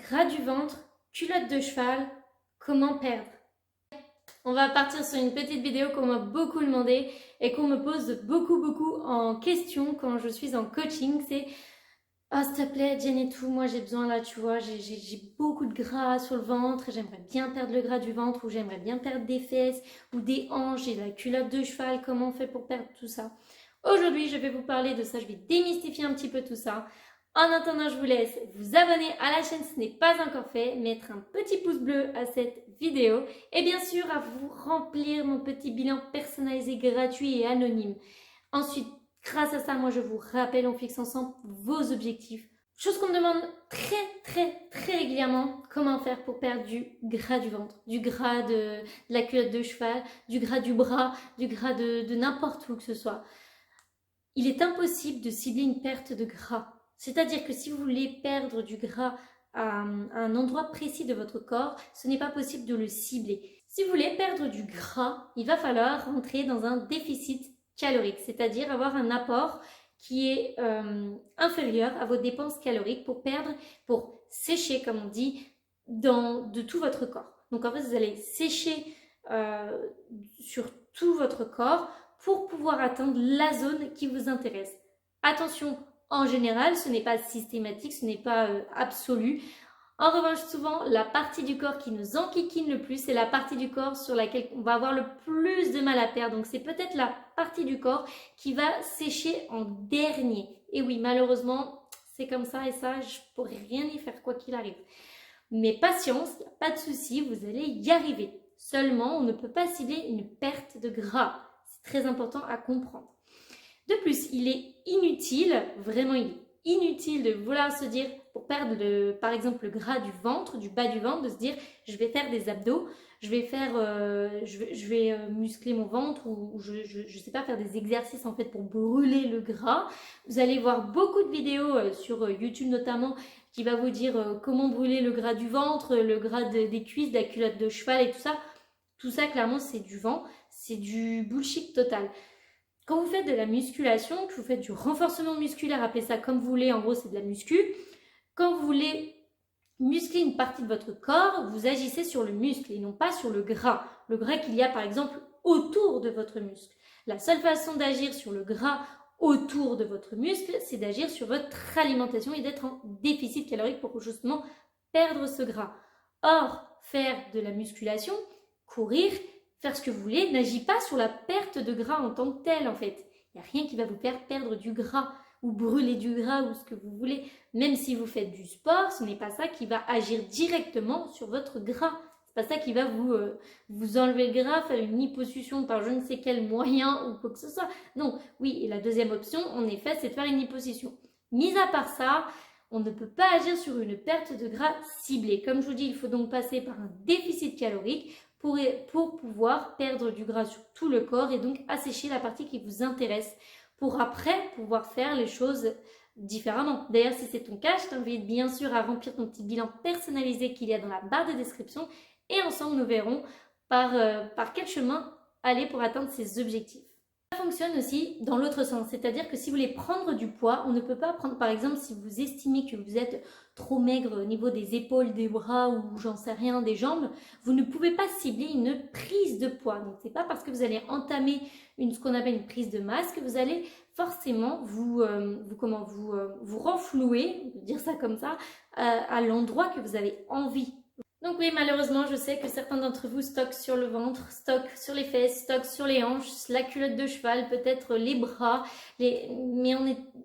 gras du ventre, culotte de cheval, comment perdre? On va partir sur une petite vidéo qu'on m'a beaucoup demandé et qu'on me pose beaucoup en question quand je suis en coaching. C'est oh, s'il te plaît, Jen et tout, moi j'ai besoin là, tu vois, j'ai beaucoup de gras sur le ventre, j'aimerais bien perdre le gras du ventre ou j'aimerais bien perdre des fesses ou des hanches et la culotte de cheval, comment on fait pour perdre tout ça? Aujourd'hui, je vais vous parler de ça, je vais démystifier un petit peu tout ça. En attendant, je vous laisse vous abonner à la chaîne si ce n'est pas encore fait, mettre un petit pouce bleu à cette vidéo et bien sûr à vous remplir mon petit bilan personnalisé gratuit et anonyme. Ensuite, grâce à ça, moi je vous rappelle, on fixe ensemble vos objectifs. Chose qu'on me demande très régulièrement, comment faire pour perdre du gras du ventre, du gras de la culotte de cheval, du gras du bras, du gras de n'importe où que ce soit. Il est impossible de cibler une perte de gras. C'est-à-dire que si vous voulez perdre du gras à un endroit précis de votre corps, ce n'est pas possible de le cibler. Si vous voulez perdre du gras, il va falloir rentrer dans un déficit calorique, c'est-à-dire avoir un apport qui est inférieur à vos dépenses caloriques pour sécher, comme on dit, de tout votre corps. Donc en fait, vous allez sécher sur tout votre corps pour pouvoir atteindre la zone qui vous intéresse. Attention, en général, ce n'est pas systématique, ce n'est pas absolu. En revanche, souvent, la partie du corps qui nous enquiquine le plus, c'est la partie du corps sur laquelle on va avoir le plus de mal à perdre. Donc, c'est peut-être la partie du corps qui va sécher en dernier. Et oui, malheureusement, c'est comme ça et ça, je ne pourrais rien y faire quoi qu'il arrive. Mais patience, il n'y a pas de souci, vous allez y arriver. Seulement, on ne peut pas cibler une perte de gras. C'est très important à comprendre. De plus, il est inutile, vraiment il est inutile de vouloir se dire, pour perdre par exemple le gras du ventre, du bas du ventre, de se dire je vais faire des abdos, je vais muscler mon ventre ou je sais pas, faire des exercices en fait pour brûler le gras. Vous allez voir beaucoup de vidéos sur YouTube notamment qui va vous dire comment brûler le gras du ventre, le gras des cuisses, de la culotte de cheval et tout ça. Tout ça clairement c'est du vent, c'est du bullshit total. Quand vous faites de la musculation, que vous faites du renforcement musculaire, appelez ça comme vous voulez, en gros c'est de la muscu. Quand vous voulez muscler une partie de votre corps, vous agissez sur le muscle et non pas sur le gras. Le gras qu'il y a par exemple autour de votre muscle. La seule façon d'agir sur le gras autour de votre muscle, c'est d'agir sur votre alimentation et d'être en déficit calorique pour justement perdre ce gras. Or, faire de la musculation, courir, faire ce que vous voulez, n'agit pas sur la perte de gras en tant que telle en fait. Il n'y a rien qui va vous faire perdre du gras ou brûler du gras ou ce que vous voulez. Même si vous faites du sport, ce n'est pas ça qui va agir directement sur votre gras. C'est pas ça qui va vous enlever le gras, faire une liposuction par je ne sais quel moyen ou quoi que ce soit. Non, oui, et la deuxième option, en effet, c'est de faire une liposuction. Mis à part ça, on ne peut pas agir sur une perte de gras ciblée. Comme je vous dis, il faut donc passer par un déficit calorique pour pouvoir perdre du gras sur tout le corps et donc assécher la partie qui vous intéresse pour après pouvoir faire les choses différemment. D'ailleurs, si c'est ton cas, je t'invite bien sûr à remplir ton petit bilan personnalisé qu'il y a dans la barre de description et ensemble nous verrons par quel chemin aller pour atteindre ces objectifs. Ça fonctionne aussi dans l'autre sens, c'est-à-dire que si vous voulez prendre du poids, on ne peut pas prendre, par exemple, si vous estimez que vous êtes trop maigre au niveau des épaules, des bras ou j'en sais rien, des jambes, vous ne pouvez pas cibler une prise de poids. Donc c'est pas parce que vous allez entamer ce qu'on appelle une prise de masse que vous allez forcément vous renflouer, dire ça comme ça, à l'endroit que vous avez envie. Donc oui, malheureusement, je sais que certains d'entre vous stockent sur le ventre, stockent sur les fesses, stockent sur les hanches, la culotte de cheval, peut-être les bras, mais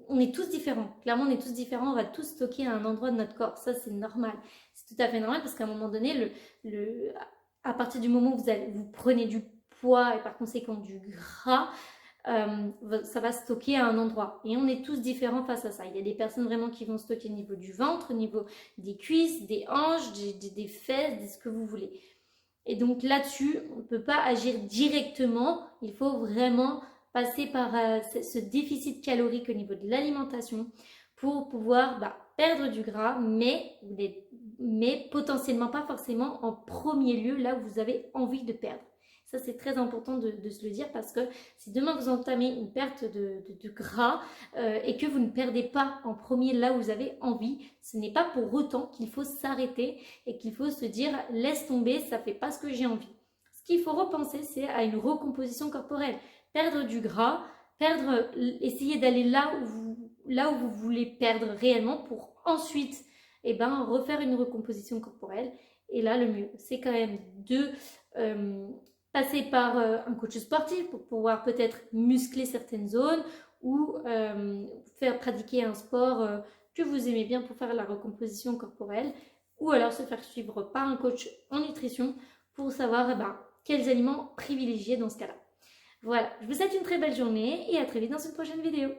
on est tous différents. Clairement, on est tous différents, on va tous stocker à un endroit de notre corps. Ça, c'est normal. C'est tout à fait normal parce qu'à un moment donné, à partir du moment où vous prenez du poids et par conséquent du gras, ça va stocker à un endroit et on est tous différents face à ça. Il y a des personnes vraiment qui vont stocker au niveau du ventre, au niveau des cuisses, des hanches, des fesses, de ce que vous voulez. Et donc là-dessus, on ne peut pas agir directement, il faut vraiment passer par ce déficit calorique au niveau de l'alimentation pour pouvoir perdre du gras, mais potentiellement pas forcément en premier lieu là où vous avez envie de perdre. Ça, c'est très important de se le dire parce que si demain vous entamez une perte de gras et que vous ne perdez pas en premier là où vous avez envie, ce n'est pas pour autant qu'il faut s'arrêter et qu'il faut se dire laisse tomber, ça ne fait pas ce que j'ai envie. Ce qu'il faut repenser, c'est à une recomposition corporelle. Perdre du gras, essayer d'aller là où vous voulez perdre réellement pour ensuite refaire une recomposition corporelle. Et là, le mieux, c'est quand même de passer par un coach sportif pour pouvoir peut-être muscler certaines zones ou faire pratiquer un sport que vous aimez bien pour faire la recomposition corporelle, ou alors se faire suivre par un coach en nutrition pour savoir quels aliments privilégier dans ce cas-là. Voilà, je vous souhaite une très belle journée et à très vite dans une prochaine vidéo.